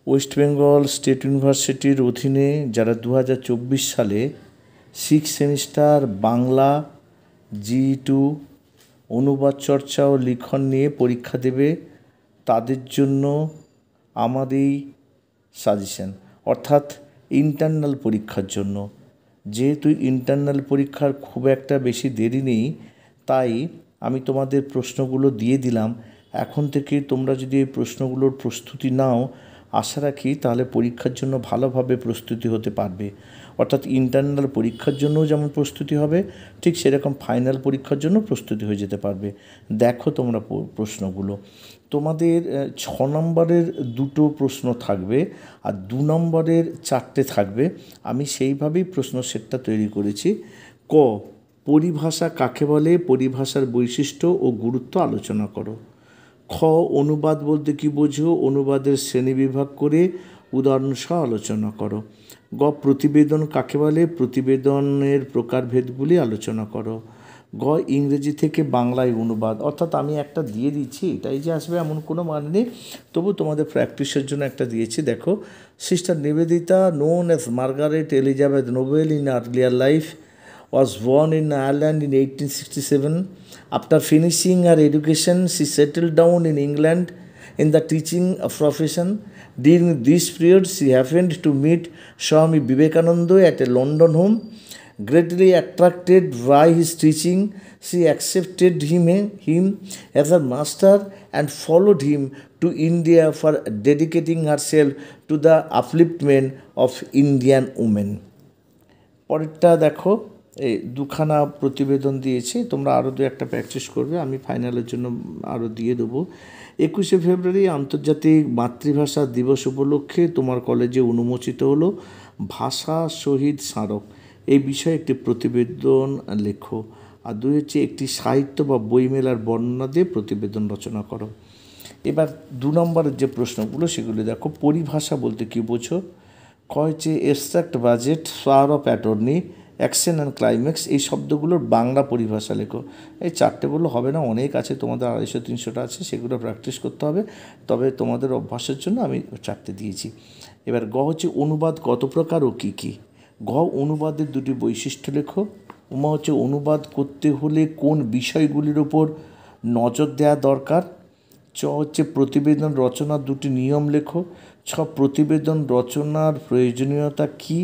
West Bengal state ইউনিভার্সিটির অধীনে যারা 2024 সালে 6 সেমিস্টার বাংলা G2 অনুবাদ চর্চা ও লিখন নিয়ে পরীক্ষা দেবে তাদের জন্য আমাদের এই সাজেশন, অর্থাৎ ইন্টারনাল পরীক্ষার জন্য। যেহেতু ইন্টারনাল পরীক্ষার খুব একটা বেশি দেরি নেই, তাই আমি তোমাদের প্রশ্নগুলো দিয়ে দিলাম। এখন থেকে তোমরা যদি এই প্রশ্নগুলোর প্রস্তুতি নাও, আশা রাখি তাহলে পরীক্ষার জন্য ভালোভাবে প্রস্তুতি হতে পারবে। অর্থাৎ ইন্টারনাল পরীক্ষার জন্যও যেমন প্রস্তুতি হবে, ঠিক সেরকম ফাইনাল পরীক্ষার জন্য প্রস্তুতি হয়ে যেতে পারবে। দেখো তোমরা প্রশ্নগুলো, তোমাদের 6 নম্বরের 2টো প্রশ্ন থাকবে আর 2 নম্বরের 4টে থাকবে। আমি সেইভাবেই প্রশ্ন সেটটা তৈরি করেছি। ক, পরিভাষা কাকে বলে, পরিভাষার বৈশিষ্ট্য ও গুরুত্ব আলোচনা করো। খ, অনুবাদ বলতে কী বোঝো, অনুবাদের শ্রেণীবিভাগ করে উদাহরণসহ আলোচনা করো। গ, প্রতিবেদন কাকে বলে, প্রতিবেদনের প্রকারভেদগুলি আলোচনা করো। গ, ইংরেজি থেকে বাংলায় অনুবাদ, অর্থাৎ আমি একটা দিয়ে দিচ্ছি, এটাই যে আসবে এমন কোনো মানে নেই, তবু তোমাদের প্র্যাকটিসের জন্য একটা দিয়েছি। দেখো, sister Nivedita, known as Margaret Elizabeth Noble in earlier life, was born in Ireland in 1867. After finishing her education, she settled down in England in the teaching profession. During this period, she happened to meet Swami Vivekananda at a London home. Greatly attracted by his teaching, she accepted him as her master and followed him to India for dedicating herself to the upliftment of Indian women. পরেরটা দেখো, এই 2খানা প্রতিবেদন দিয়েছি, তোমরা আরও 2-1টা practice করবে, আমি ফাইনালের জন্য আরও দিয়ে দেবো। 21শে ফেব্রুয়ারি আন্তর্জাতিক মাতৃভাষা দিবস উপলক্ষে তোমার কলেজে উন্মোচিত হলো ভাষা শহীদ স্মারক, এই বিষয়ে একটি প্রতিবেদন লেখো। আর 2 হচ্ছে একটি সাহিত্য বা বইমেলার বর্ণনা দিয়ে প্রতিবেদন রচনা করো। এবার 2 নম্বরের যে প্রশ্নগুলো সেগুলো দেখো, পরিভাষা বলতে কী বোঝো। ক হচ্ছে abstract budget, power of attorney, action and climax, এই শব্দগুলোর বাংলা পরিভাষা লেখো। এই 4টেগুলো হবে না, অনেক আছে, তোমাদের 250-300টা আছে, সেগুলো প্র্যাকটিস করতে হবে। তবে তোমাদের অভ্যাসের জন্য আমি 4টে দিয়েছি। এবার গ হচ্ছে অনুবাদ কত প্রকার ও কী কী। ঘ, অনুবাদের 2টি বৈশিষ্ট্য লেখো। উমা হচ্ছে অনুবাদ করতে হলে কোন বিষয়গুলির ওপর নজর দেওয়া দরকার। চ হচ্ছে প্রতিবেদন রচনার 2টি নিয়ম লেখো। ছ, প্রতিবেদন রচনার প্রয়োজনীয়তা কী।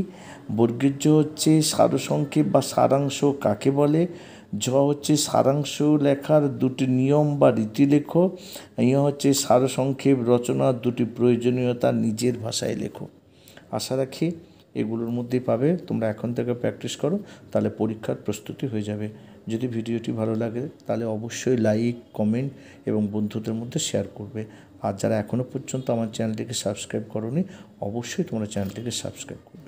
বর্গীয় জ হচ্ছে সারসংক্ষেপ বা সারাংশ কাকে বলে। ঝ হচ্ছে সারাংশ লেখার 2টি নিয়ম বা রীতি লেখো। ইয়ে হচ্ছে সারসংক্ষেপ রচনার 2টি প্রয়োজনীয়তা নিজের ভাষায় লেখো। আশা রাখি এগুলোর মধ্যেই পাবে। তোমরা এখন থেকে প্র্যাকটিস করো, তাহলে পরীক্ষার প্রস্তুতি হয়ে যাবে। যদি ভিডিওটি ভালো লাগে তাহলে অবশ্যই লাইক, কমেন্ট এবং বন্ধুদের মধ্যে শেয়ার করবে। আর যারা এখনও পর্যন্ত আমার চ্যানেলটিকে সাবস্ক্রাইব করোনি, অবশ্যই তোমরা চ্যানেলটিকে সাবস্ক্রাইব করবে।